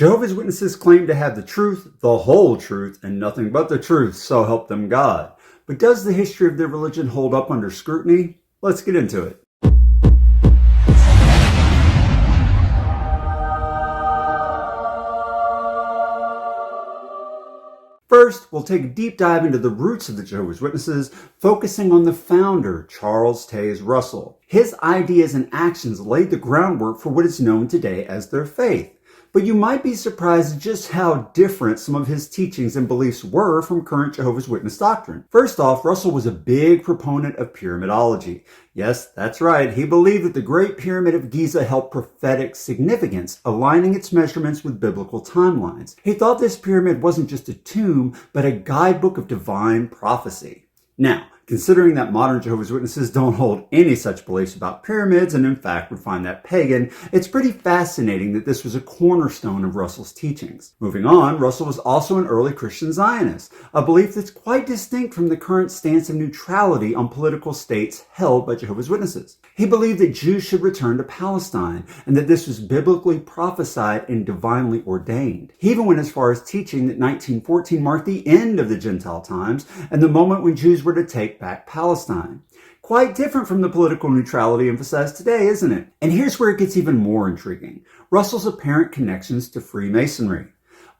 Jehovah's Witnesses claim to have the truth, the whole truth, and nothing but the truth, so help them God. But does the history of their religion hold up under scrutiny? Let's get into it. First, we'll take a deep dive into the roots of the Jehovah's Witnesses, focusing on the founder, Charles Taze Russell. His ideas and actions laid the groundwork for what is known today as their faith. But you might be surprised just how different some of his teachings and beliefs were from current Jehovah's Witness doctrine. First off, Russell was a big proponent of pyramidology. Yes, that's right. He believed that the Great Pyramid of Giza held prophetic significance, aligning its measurements with biblical timelines. He thought this pyramid wasn't just a tomb, but a guidebook of divine prophecy. Now, considering that modern Jehovah's Witnesses don't hold any such beliefs about pyramids and in fact would find that pagan, it's pretty fascinating that this was a cornerstone of Russell's teachings. Moving on, Russell was also an early Christian Zionist, a belief that's quite distinct from the current stance of neutrality on political states held by Jehovah's Witnesses. He believed that Jews should return to Palestine and that this was biblically prophesied and divinely ordained. He even went as far as teaching that 1914 marked the end of the Gentile times and the moment when Jews were to take back Palestine. Quite different from the political neutrality emphasized today, isn't it? And here's where it gets even more intriguing: Russell's apparent connections to Freemasonry.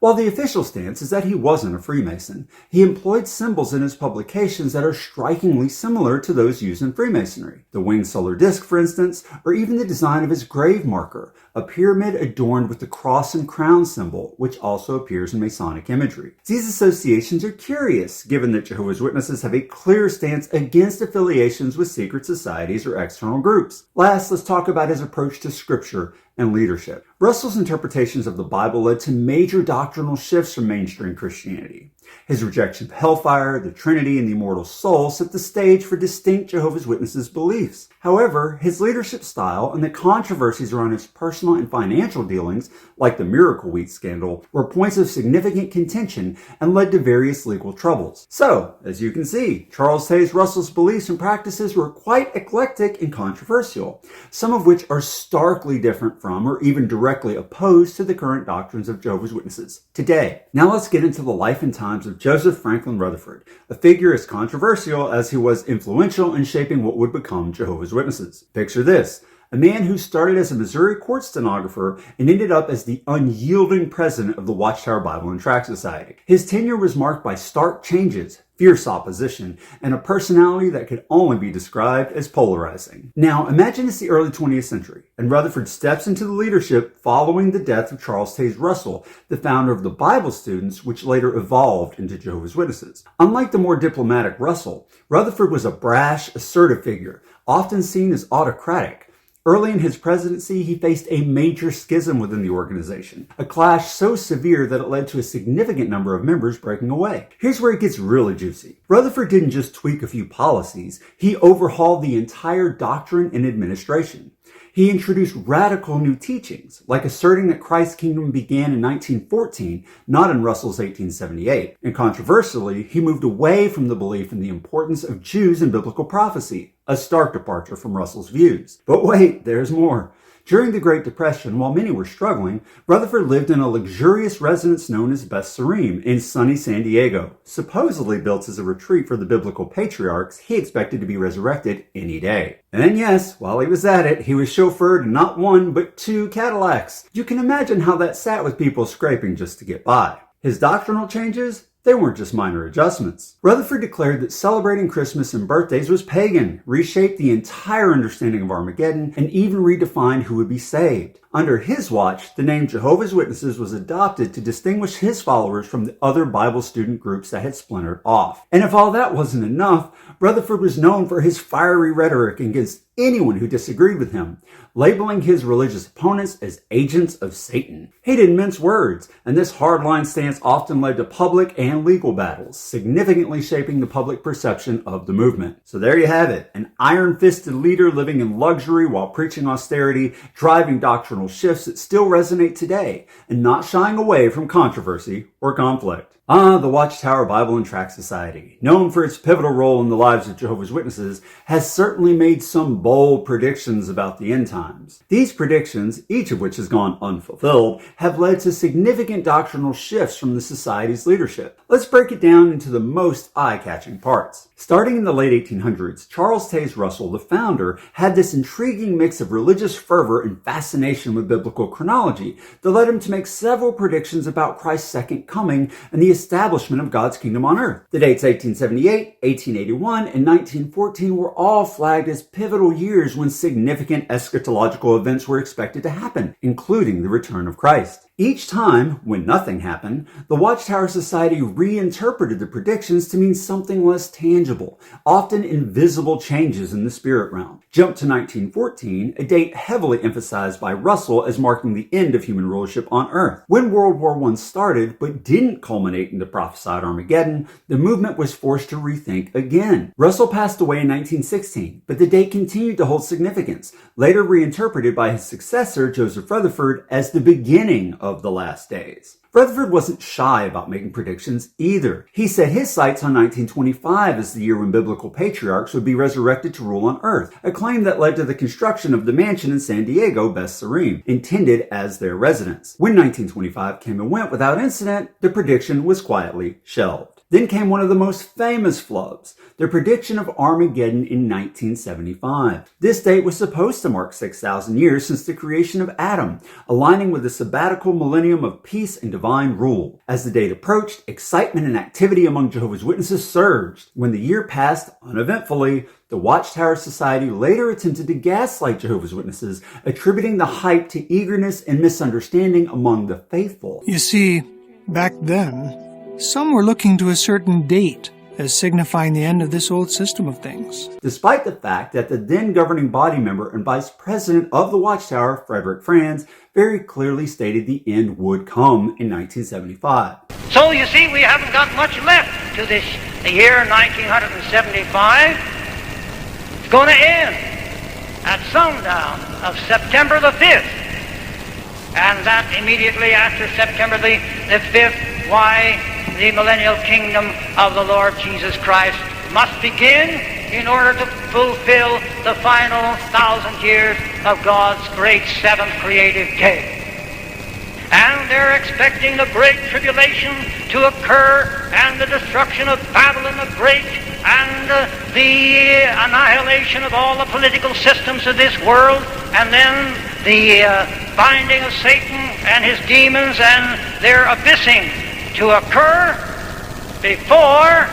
While the official stance is that he wasn't a Freemason, he employed symbols in his publications that are strikingly similar to those used in Freemasonry. The winged solar disk, for instance, or even the design of his grave marker, a pyramid adorned with the cross and crown symbol, which also appears in Masonic imagery. These associations are curious, given that Jehovah's Witnesses have a clear stance against affiliations with secret societies or external groups. Last, let's talk about his approach to Scripture and leadership. Russell's interpretations of the Bible led to major doctrinal shifts from mainstream Christianity. His rejection of hellfire, the Trinity, and the immortal soul set the stage for distinct Jehovah's Witnesses beliefs. However, his leadership style and the controversies around his personal and financial dealings, like the Miracle Wheat scandal, were points of significant contention and led to various legal troubles. So, as you can see, Charles Taze Russell's beliefs and practices were quite eclectic and controversial, some of which are starkly different from or even directly opposed to the current doctrines of Jehovah's Witnesses today. Now let's get into the life and times of Joseph Franklin Rutherford, a figure as controversial as he was influential in shaping what would become Jehovah's Witnesses. Picture this: a man who started as a Missouri court stenographer and ended up as the unyielding president of the Watchtower Bible and Tract Society. His tenure was marked by stark changes, fierce opposition, and a personality that could only be described as polarizing. Now, imagine it's the early 20th century, and Rutherford steps into the leadership following the death of Charles Taze Russell, the founder of the Bible Students, which later evolved into Jehovah's Witnesses. Unlike the more diplomatic Russell, Rutherford was a brash, assertive figure, often seen as autocratic. Early in his presidency, he faced a major schism within the organization, a clash so severe that it led to a significant number of members breaking away. Here's where it gets really juicy. Rutherford didn't just tweak a few policies, he overhauled the entire doctrine and administration. He introduced radical new teachings, like asserting that Christ's kingdom began in 1914, not in Russell's 1878. And controversially, he moved away from the belief in the importance of Jews in biblical prophecy, a stark departure from Russell's views. But wait, there's more. During the Great Depression, while many were struggling, Rutherford lived in a luxurious residence known as Beth Sarim in sunny San Diego. Supposedly built as a retreat for the biblical patriarchs, he expected to be resurrected any day. And yes, while he was at it, he was chauffeured in not one, but 2 Cadillacs. You can imagine how that sat with people scraping just to get by. His doctrinal changes? They weren't just minor adjustments. Rutherford declared that celebrating Christmas and birthdays was pagan, reshaped the entire understanding of Armageddon, and even redefined who would be saved. Under his watch, the name Jehovah's Witnesses was adopted to distinguish his followers from the other Bible student groups that had splintered off. And if all that wasn't enough, Rutherford was known for his fiery rhetoric against anyone who disagreed with him, labeling his religious opponents as agents of Satan. He didn't mince words, and this hardline stance often led to public and legal battles, significantly shaping the public perception of the movement. So there you have it, an iron-fisted leader living in luxury while preaching austerity, driving doctrinal shifts that still resonate today, and not shying away from controversy or conflict. The Watchtower Bible and Tract Society, known for its pivotal role in the lives of Jehovah's Witnesses, has certainly made some bold predictions about the end times. These predictions, each of which has gone unfulfilled, have led to significant doctrinal shifts from the Society's leadership. Let's break it down into the most eye-catching parts. Starting in the late 1800s, Charles Taze Russell, the founder, had this intriguing mix of religious fervor and fascination with biblical chronology that led him to make several predictions about Christ's second coming and the establishment of God's kingdom on earth. The dates 1878, 1881, and 1914 were all flagged as pivotal years when significant eschatological events were expected to happen, including the return of Christ. Each time, when nothing happened, the Watchtower Society reinterpreted the predictions to mean something less tangible, often invisible changes in the spirit realm. Jump to 1914, a date heavily emphasized by Russell as marking the end of human rulership on Earth. When World War I started, but didn't culminate in the prophesied Armageddon, the movement was forced to rethink again. Russell passed away in 1916, but the date continued to hold significance, later reinterpreted by his successor, Joseph Rutherford, as the beginning of the last days. Rutherford wasn't shy about making predictions either. He set his sights on 1925 as the year when biblical patriarchs would be resurrected to rule on earth, a claim that led to the construction of the mansion in San Diego, Beth Serene, intended as their residence. When 1925 came and went without incident, the prediction was quietly shelved. Then came one of the most famous flubs, the prediction of Armageddon in 1975. This date was supposed to mark 6,000 years since the creation of Adam, aligning with the sabbatical millennium of peace and divine rule. As the date approached, excitement and activity among Jehovah's Witnesses surged. When the year passed uneventfully, the Watchtower Society later attempted to gaslight Jehovah's Witnesses, attributing the hype to eagerness and misunderstanding among the faithful. You see, back then, some were looking to a certain date as signifying the end of this old system of things. Despite the fact that the then governing body member and vice president of the Watchtower, Frederick Franz, very clearly stated the end would come in 1975. So you see, we haven't got much left to this year 1975. It's going to end at sundown of September the 5th. And that immediately after September the 5th, why the millennial kingdom of the Lord Jesus Christ must begin in order to fulfill the final 1,000 years of God's great seventh creative day. And they're expecting the great tribulation to occur and the destruction of Babylon the Great and the annihilation of all the political systems of this world, and then the binding of Satan and his demons and their abyssing to occur before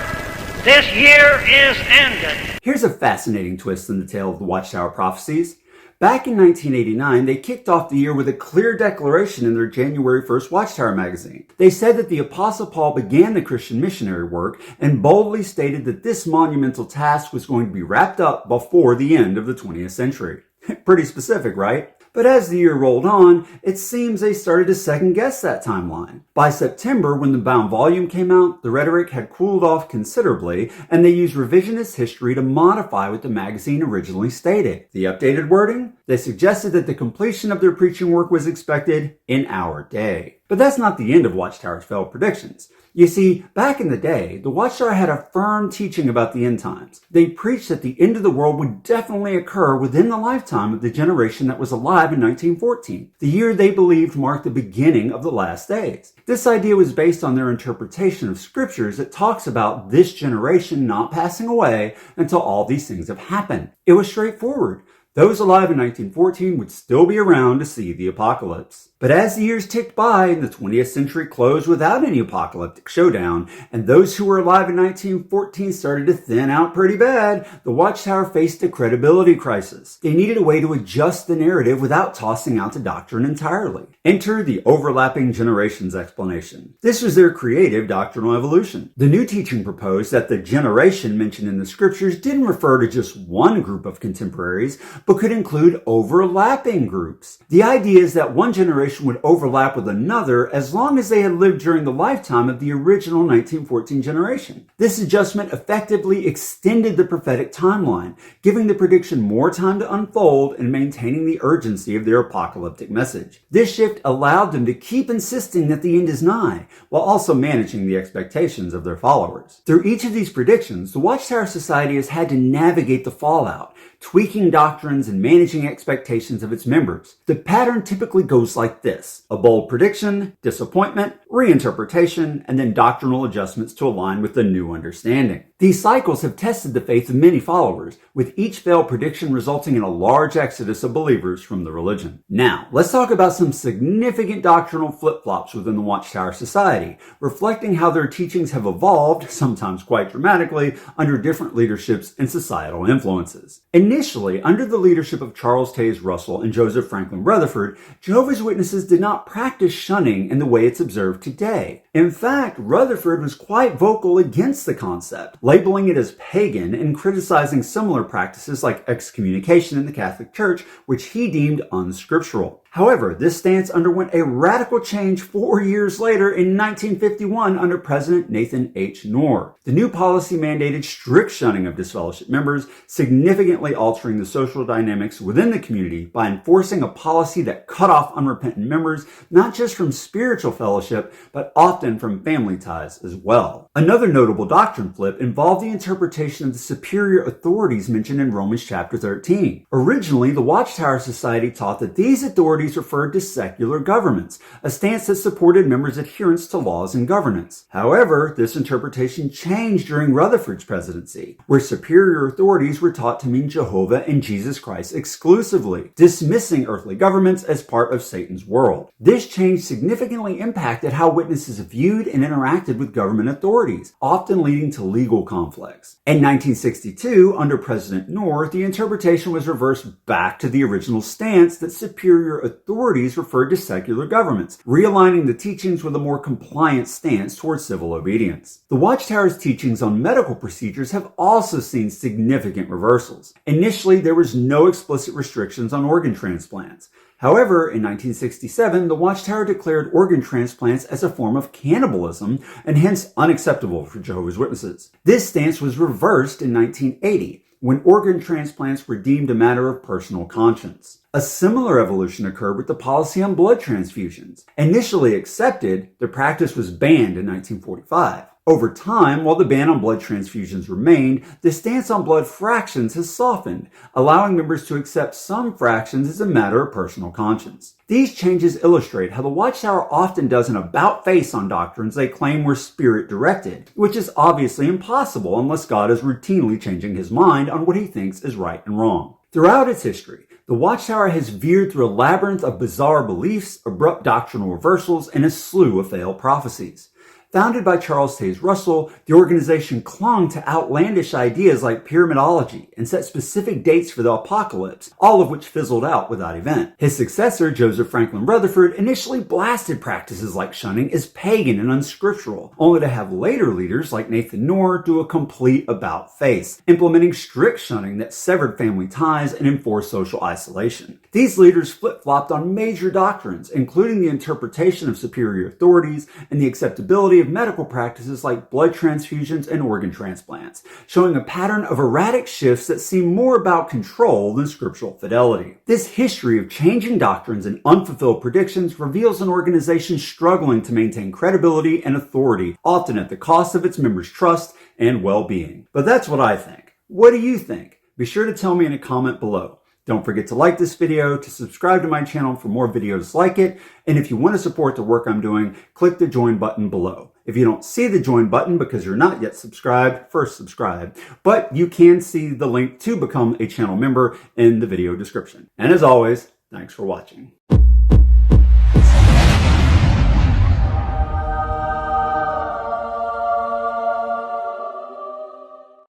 this year is ended. Here's a fascinating twist in the tale of the Watchtower prophecies. Back in 1989, they kicked off the year with a clear declaration in their January 1st Watchtower magazine. They said that the Apostle Paul began the Christian missionary work and boldly stated that this monumental task was going to be wrapped up before the end of the 20th century. Pretty specific, right? But as the year rolled on, it seems they started to second-guess that timeline. By September, when the bound volume came out, the rhetoric had cooled off considerably, and they used revisionist history to modify what the magazine originally stated. The updated wording? They suggested that the completion of their preaching work was expected in our day. But that's not the end of Watchtower's failed predictions. You see, back in the day, the Watchtower had a firm teaching about the end times. They preached that the end of the world would definitely occur within the lifetime of the generation that was alive in 1914, the year they believed marked the beginning of the last days. This idea was based on their interpretation of scriptures that talks about this generation not passing away until all these things have happened. It was straightforward. Those alive in 1914 would still be around to see the apocalypse. But as the years ticked by and the 20th century closed without any apocalyptic showdown, and those who were alive in 1914 started to thin out pretty bad, the Watchtower faced a credibility crisis. They needed a way to adjust the narrative without tossing out the doctrine entirely. Enter the overlapping generations explanation. This was their creative doctrinal evolution. The new teaching proposed that the generation mentioned in the scriptures didn't refer to just one group of contemporaries, but could include overlapping groups. The idea is that one generation generation would overlap with another as long as they had lived during the lifetime of the original 1914 generation. This adjustment effectively extended the prophetic timeline, giving the prediction more time to unfold and maintaining the urgency of their apocalyptic message. This shift allowed them to keep insisting that the end is nigh, while also managing the expectations of their followers. Through each of these predictions, the Watchtower Society has had to navigate the fallout, tweaking doctrines and managing expectations of its members. The pattern typically goes like this: a bold prediction, disappointment, reinterpretation, and then doctrinal adjustments to align with the new understanding. These cycles have tested the faith of many followers, with each failed prediction resulting in a large exodus of believers from the religion. Now, let's talk about some significant doctrinal flip-flops within the Watchtower Society, reflecting how their teachings have evolved, sometimes quite dramatically, under different leaderships and societal influences. Initially, under the leadership of Charles Taze Russell and Joseph Franklin Rutherford, Jehovah's Witnesses did not practice shunning in the way it's observed today. In fact, Rutherford was quite vocal against the concept, labeling it as pagan and criticizing similar practices like excommunication in the Catholic Church, which he deemed unscriptural. However, this stance underwent a radical change 4 years later in 1951 under President Nathan H. Knorr. The new policy mandated strict shunning of disfellowship members, significantly altering the social dynamics within the community by enforcing a policy that cut off unrepentant members not just from spiritual fellowship, but often from family ties as well. Another notable doctrine flip involved the interpretation of the superior authorities mentioned in Romans chapter 13. Originally, the Watchtower Society taught that these authorities referred to secular governments, a stance that supported members' adherence to laws and governance. However, this interpretation changed during Rutherford's presidency, where superior authorities were taught to mean Jehovah and Jesus Christ exclusively, dismissing earthly governments as part of Satan's world. This change significantly impacted how witnesses viewed and interacted with government authorities, often leading to legal conflicts. In 1962, under President Knorr, the interpretation was reversed back to the original stance that superior authorities referred to secular governments, realigning the teachings with a more compliant stance towards civil obedience. The Watchtower's teachings on medical procedures have also seen significant reversals. Initially, there was no explicit restrictions on organ transplants. However, in 1967, the Watchtower declared organ transplants as a form of cannibalism and hence unacceptable for Jehovah's Witnesses. This stance was reversed in 1980, when organ transplants were deemed a matter of personal conscience. A similar evolution occurred with the policy on blood transfusions. Initially accepted, the practice was banned in 1945. Over time, while the ban on blood transfusions remained, the stance on blood fractions has softened, allowing members to accept some fractions as a matter of personal conscience. These changes illustrate how the Watchtower often does an about-face on doctrines they claim were spirit-directed, which is obviously impossible unless God is routinely changing his mind on what he thinks is right and wrong. Throughout its history, the Watchtower has veered through a labyrinth of bizarre beliefs, abrupt doctrinal reversals, and a slew of failed prophecies. Founded by Charles Taze Russell, the organization clung to outlandish ideas like pyramidology and set specific dates for the apocalypse, all of which fizzled out without event. His successor, Joseph Franklin Rutherford, initially blasted practices like shunning as pagan and unscriptural, only to have later leaders like Nathan Knorr do a complete about-face, implementing strict shunning that severed family ties and enforced social isolation. These leaders flip-flopped on major doctrines, including the interpretation of superior authorities and the acceptability of medical practices like blood transfusions and organ transplants, showing a pattern of erratic shifts that seem more about control than scriptural fidelity. This history of changing doctrines and unfulfilled predictions reveals an organization struggling to maintain credibility and authority, often at the cost of its members' trust and well-being. But that's what I think. What do you think? Be sure to tell me in a comment below. Don't forget to like this video, to subscribe to my channel for more videos like it, and if you want to support the work I'm doing, click the join button below. If you don't see the join button because you're not yet subscribed, first subscribe, but you can see the link to become a channel member in the video description. And as always, thanks for watching.